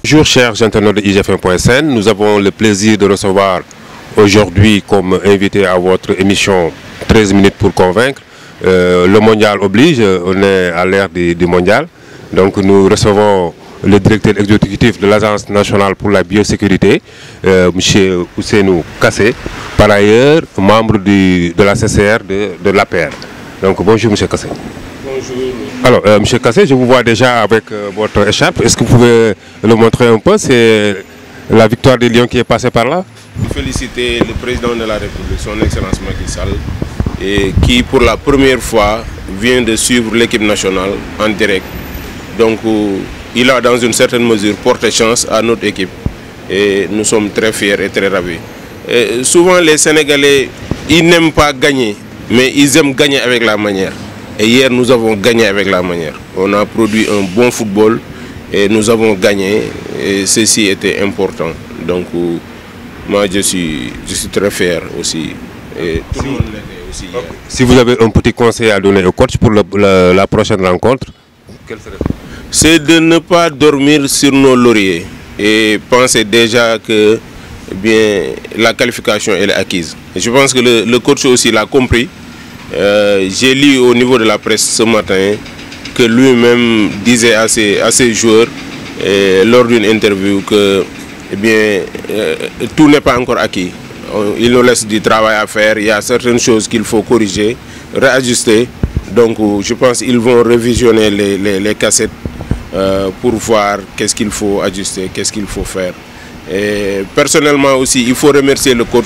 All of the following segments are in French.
Bonjour chers internautes de IGF1.sn, nous avons le plaisir de recevoir aujourd'hui comme invité à votre émission 13 minutes pour convaincre. Le mondial oblige, on est à l'ère du mondial, donc nous recevons le directeur exécutif de l'Agence nationale pour la biosécurité, M. Ousseynou Kassé, par ailleurs membre de la CCR de l'APR. Donc bonjour M. Kassé. Bonjour. Alors, M. Kassé, je vous vois déjà avec votre écharpe. Est-ce que vous pouvez le montrer un peu? C'est la victoire des Lions qui est passée par là. Féliciter le président de la République, son Excellence Macky Sall, et qui pour la première fois vient de suivre l'équipe nationale en direct. Donc, il a dans une certaine mesure porté chance à notre équipe. Et nous sommes très fiers et très ravis. Et souvent, les Sénégalais, ils n'aiment pas gagner, mais ils aiment gagner avec la manière. Et hier, nous avons gagné avec la manière. On a produit un bon football et nous avons gagné. Et ceci était important. Donc, moi, je suis très fier aussi. Et tout le monde l'était aussi hier. Si vous avez un petit conseil à donner au coach pour la prochaine rencontre, quel serait? C'est de ne pas dormir sur nos lauriers et penser déjà que la qualification elle est acquise. Et je pense que le coach aussi l'a compris. J'ai lu au niveau de la presse ce matin que lui-même disait à ses joueurs lors d'une interview que tout n'est pas encore acquis. Il nous laisse du travail à faire, il y a certaines choses qu'il faut corriger, réajuster. Donc je pense qu'ils vont révisionner les cassettes pour voir qu'est-ce qu'il faut ajuster, qu'est-ce qu'il faut faire. Et personnellement aussi, il faut remercier le coach.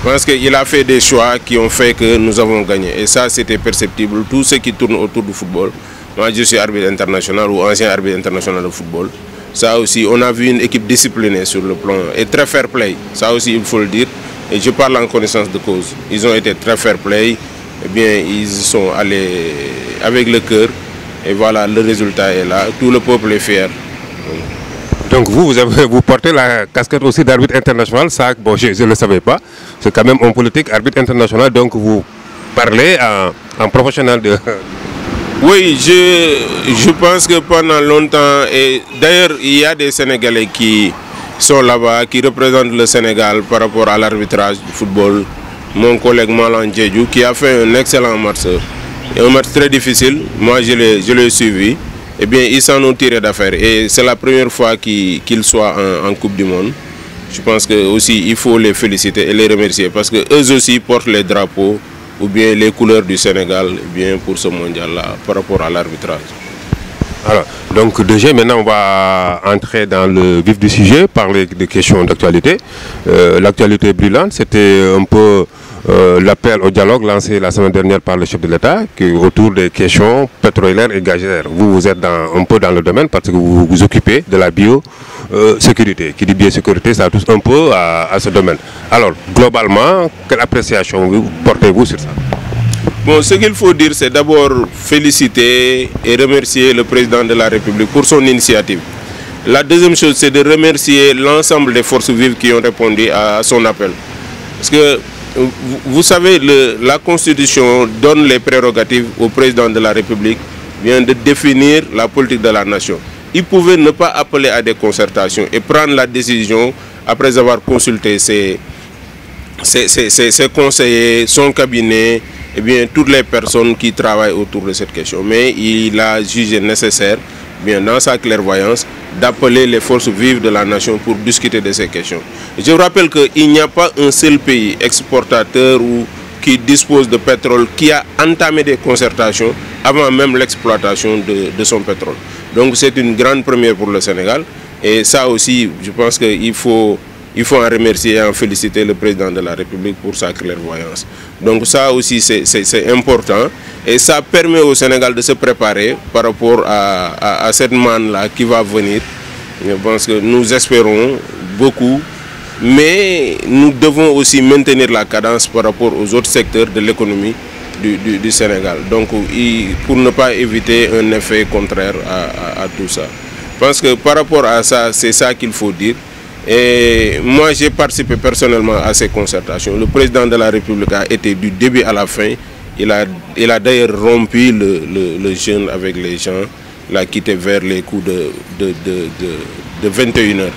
Parce qu'il a fait des choix qui ont fait que nous avons gagné. Et ça, c'était perceptible. Tout ce qui tourne autour du football. Moi, je suis arbitre international ou ancien arbitre international de football. Ça aussi, on a vu une équipe disciplinée sur le plan et très fair play. Ça aussi, il faut le dire. Et je parle en connaissance de cause. Ils ont été très fair play. Eh bien, ils sont allés avec le cœur. Et voilà, le résultat est là. Tout le peuple est fier. Donc vous portez la casquette aussi d'arbitre international, ça, bon, je ne le savais pas. C'est quand même un politique, arbitre international, donc vous parlez en professionnel de... Oui, je pense que pendant longtemps, et d'ailleurs il y a des Sénégalais qui sont là-bas, qui représentent le Sénégal par rapport à l'arbitrage du football. Mon collègue Malan Djedjou qui a fait un excellent match, et un match très difficile, moi je l'ai suivi. Eh bien, ils s'en ont tiré d'affaire et c'est la première fois qu'ils soient en Coupe du Monde. Je pense que aussi il faut les féliciter et les remercier parce que eux aussi portent les drapeaux ou bien les couleurs du Sénégal pour ce mondial-là par rapport à l'arbitrage. Alors, donc déjà maintenant on va entrer dans le vif du sujet, parler des questions d'actualité. L'actualité brûlante, c'était un peu l'appel au dialogue lancé la semaine dernière par le chef de l'État autour des questions pétrolières et gazières. Vous êtes un peu dans le domaine parce que vous vous occupez de la biosécurité. Qui dit biosécurité, ça touche un peu à ce domaine. Alors, globalement, quelle appréciation portez-vous sur ça? Bon, ce qu'il faut dire, c'est d'abord féliciter et remercier le président de la République pour son initiative. La deuxième chose, c'est de remercier l'ensemble des forces vives qui ont répondu à son appel. Parce que vous savez, la Constitution donne les prérogatives au président de la République de définir la politique de la nation. Il pouvait ne pas appeler à des concertations et prendre la décision après avoir consulté ses conseillers, son cabinet, toutes les personnes qui travaillent autour de cette question. Mais il a jugé nécessaire, dans sa clairvoyance, d'appeler les forces vives de la nation pour discuter de ces questions. Je vous rappelle qu'il n'y a pas un seul pays exportateur ou qui dispose de pétrole qui a entamé des concertations avant même l'exploitation de son pétrole. Donc c'est une grande première pour le Sénégal. Et ça aussi, je pense qu'il faut en remercier et en féliciter le président de la République pour sa clairvoyance. Donc ça aussi c'est important et ça permet au Sénégal de se préparer par rapport à cette manne-là qui va venir. Je pense que nous espérons beaucoup, mais nous devons aussi maintenir la cadence par rapport aux autres secteurs de l'économie du Sénégal. Donc pour ne pas éviter un effet contraire à tout ça. Je pense que par rapport à ça, c'est ça qu'il faut dire. Et moi, j'ai participé personnellement à ces concertations. Le président de la République a été du début à la fin. Il a d'ailleurs rompu le jeûne avec les gens. Il a quitté vers les coups de 21h.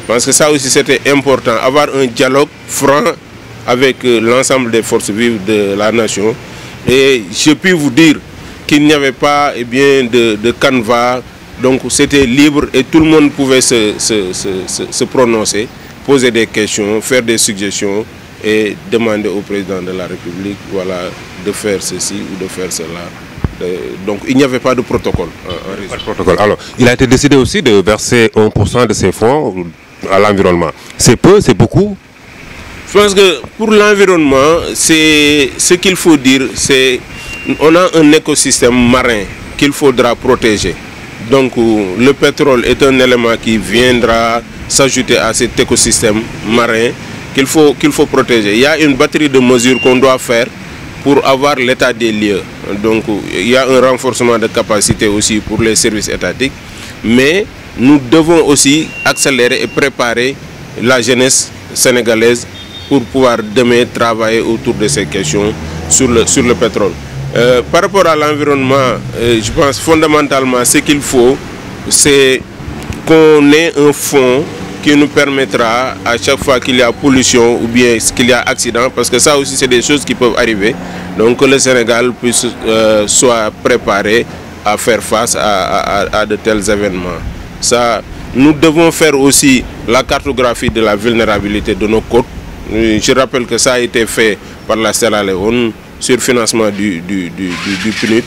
Parce que ça aussi, c'était important. Avoir un dialogue franc avec l'ensemble des forces vives de la nation. Et je puis vous dire qu'il n'y avait pas de canevas. Donc c'était libre et tout le monde pouvait se prononcer, poser des questions, faire des suggestions et demander au président de la République de faire ceci ou de faire cela. Donc il n'y avait pas de protocole. Pas de protocole. Alors, il a été décidé aussi de verser 1% de ces fonds à l'environnement. C'est peu, c'est beaucoup? Je pense que pour l'environnement, ce qu'il faut dire, c'est qu'on a un écosystème marin qu'il faudra protéger. Donc le pétrole est un élément qui viendra s'ajouter à cet écosystème marin qu'il faut protéger. Il y a une batterie de mesures qu'on doit faire pour avoir l'état des lieux. Donc il y a un renforcement de capacité aussi pour les services étatiques. Mais nous devons aussi accélérer et préparer la jeunesse sénégalaise pour pouvoir demain travailler autour de ces questions sur le pétrole. Par rapport à l'environnement, je pense fondamentalement ce qu'il faut, c'est qu'on ait un fonds qui nous permettra à chaque fois qu'il y a pollution ou bien qu'il y a accident, parce que ça aussi c'est des choses qui peuvent arriver, donc que le Sénégal puisse soit préparé à faire face à de tels événements. Ça, nous devons faire aussi la cartographie de la vulnérabilité de nos côtes. Je rappelle que ça a été fait par la Sierra Leone sur financement du PNUD.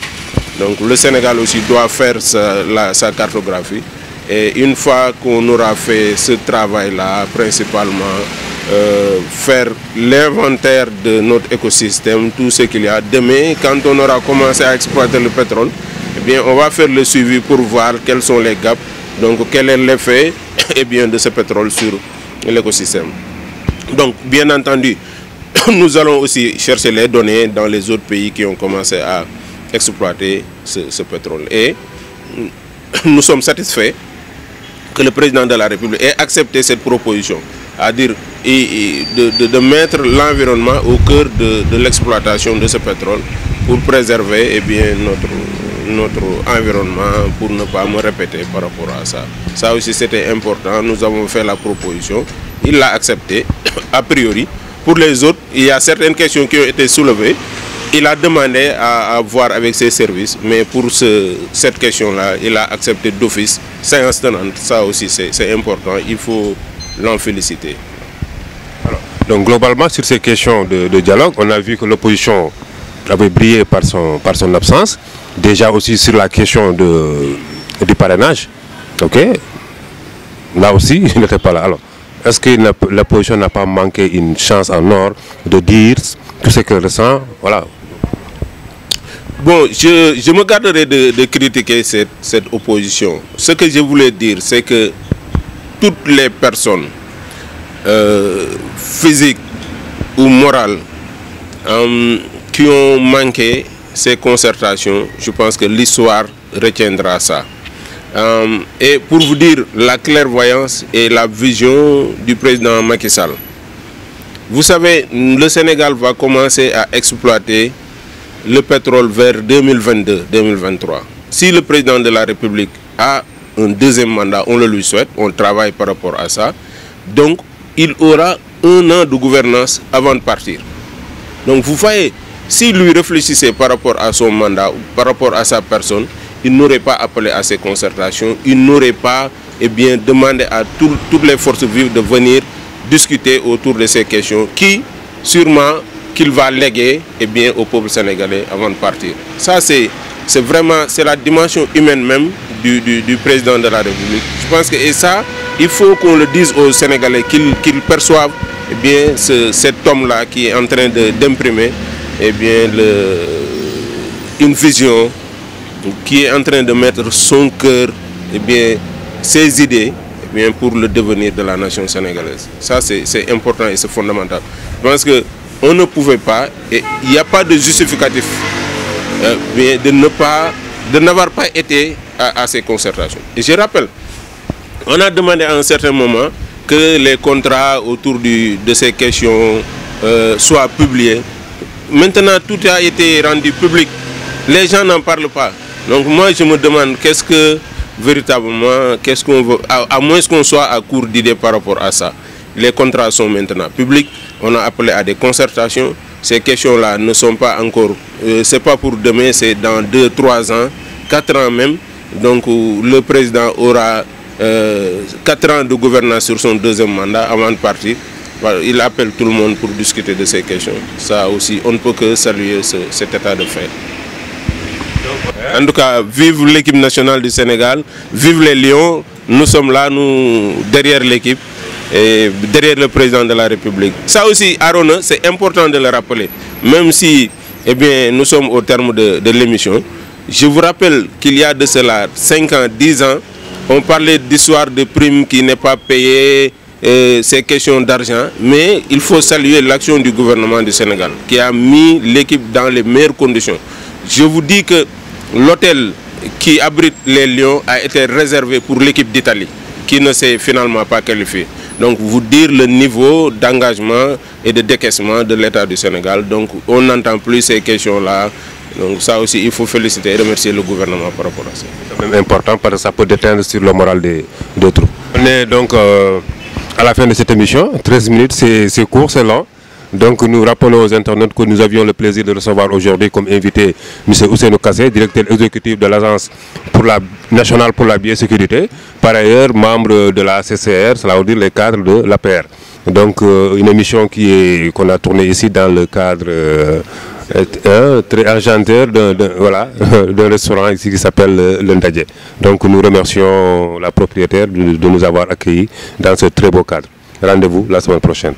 Donc le Sénégal aussi doit faire sa cartographie. Et une fois qu'on aura fait ce travail-là, principalement, faire l'inventaire de notre écosystème, tout ce qu'il y a. Demain, quand on aura commencé à exploiter le pétrole, eh bien, on va faire le suivi pour voir quels sont les gaps, donc quel est l'effet de ce pétrole sur l'écosystème. Donc, bien entendu, nous allons aussi chercher les données dans les autres pays qui ont commencé à exploiter ce pétrole. Et nous sommes satisfaits que le président de la République ait accepté cette proposition, c'est-à-dire de mettre l'environnement au cœur de l'exploitation de ce pétrole pour préserver notre environnement, pour ne pas me répéter par rapport à ça. Ça aussi c'était important, nous avons fait la proposition, il l'a accepté a priori. Pour les autres, il y a certaines questions qui ont été soulevées. Il a demandé à voir avec ses services, mais pour cette question-là, il a accepté d'office, séance tenante. Ça aussi, c'est important, il faut l'en féliciter. Alors, donc globalement, sur ces questions de dialogue, on a vu que l'opposition avait brillé par son absence. Déjà aussi sur la question du parrainage, ok, là aussi, il n'était pas là. Alors, est-ce que l'opposition n'a pas manqué une chance en or de dire tout ce qu'elle ressent? Voilà. Bon, je me garderai de critiquer cette opposition. Ce que je voulais dire, c'est que toutes les personnes physiques ou morales qui ont manqué ces concertations, je pense que l'histoire retiendra ça. Et pour vous dire la clairvoyance et la vision du président Macky Sall. Vous savez, le Sénégal va commencer à exploiter le pétrole vers 2022-2023. Si le président de la République a un deuxième mandat, on le lui souhaite, on travaille par rapport à ça. Donc, il aura 1 an de gouvernance avant de partir. Donc, vous voyez, s'il lui réfléchissait par rapport à son mandat, par rapport à sa personne, il n'aurait pas appelé à ces concertations, il n'aurait pas demandé à toutes les forces vives de venir discuter autour de ces questions qui, sûrement, qu'il va léguer au peuple sénégalais avant de partir. Ça, c'est vraiment la dimension humaine même du président de la République. Je pense que ça, il faut qu'on le dise aux Sénégalais, qu'ils perçoivent cet homme-là qui est en train d'imprimer une vision, qui est en train de mettre son cœur, ses idées pour le devenir de la nation sénégalaise. Ça, c'est important et c'est fondamental. Je pense qu'on ne pouvait pas, et il n'y a pas de justificatif de n'avoir pas été à ces concertations. Et je rappelle, on a demandé à un certain moment que les contrats autour de ces questions soient publiés. Maintenant, tout a été rendu public. Les gens n'en parlent pas. Donc moi, je me demande qu'est-ce que véritablement, qu'est-ce qu'on veut, à moins qu'on soit à court d'idées par rapport à ça. Les contrats sont maintenant publics. On a appelé à des concertations. Ces questions-là ne sont pas encore, c'est pas pour demain, c'est dans 2, 3 ans, 4 ans même. Donc le président aura 4 ans de gouvernance sur son deuxième mandat avant de partir. Il appelle tout le monde pour discuter de ces questions. Ça aussi, on ne peut que saluer cet état de fait. En tout cas, vive l'équipe nationale du Sénégal, vive les Lions. Nous sommes là, nous, derrière l'équipe et derrière le président de la République. Ça aussi, Arona, c'est important de le rappeler. Même si nous sommes au terme de l'émission, je vous rappelle qu'il y a de cela 5 ans, 10 ans, on parlait d'histoire de primes qui n'est pas payée, ces questions d'argent, mais il faut saluer l'action du gouvernement du Sénégal qui a mis l'équipe dans les meilleures conditions. Je vous dis que l'hôtel qui abrite les Lions a été réservé pour l'équipe d'Italie, qui ne s'est finalement pas qualifiée. Donc vous dire le niveau d'engagement et de décaissement de l'État du Sénégal. Donc on n'entend plus ces questions-là. Donc ça aussi, il faut féliciter et remercier le gouvernement par rapport à ça. C'est quand même important parce que ça peut déteindre sur le moral des troupes. On est donc à la fin de cette émission. 13 minutes, c'est court, c'est lent. Donc nous rappelons aux internautes que nous avions le plaisir de recevoir aujourd'hui comme invité M. Ousseynou Kassé, directeur exécutif de l'Agence nationale pour la biosécurité, par ailleurs membre de la CCR, cela veut dire les cadres de l'APR. Donc une émission qu'on a tournée ici dans le cadre très argenteur d'un restaurant ici qui s'appelle le Ndadje. Donc nous remercions la propriétaire de nous avoir accueillis dans ce très beau cadre. Rendez-vous la semaine prochaine.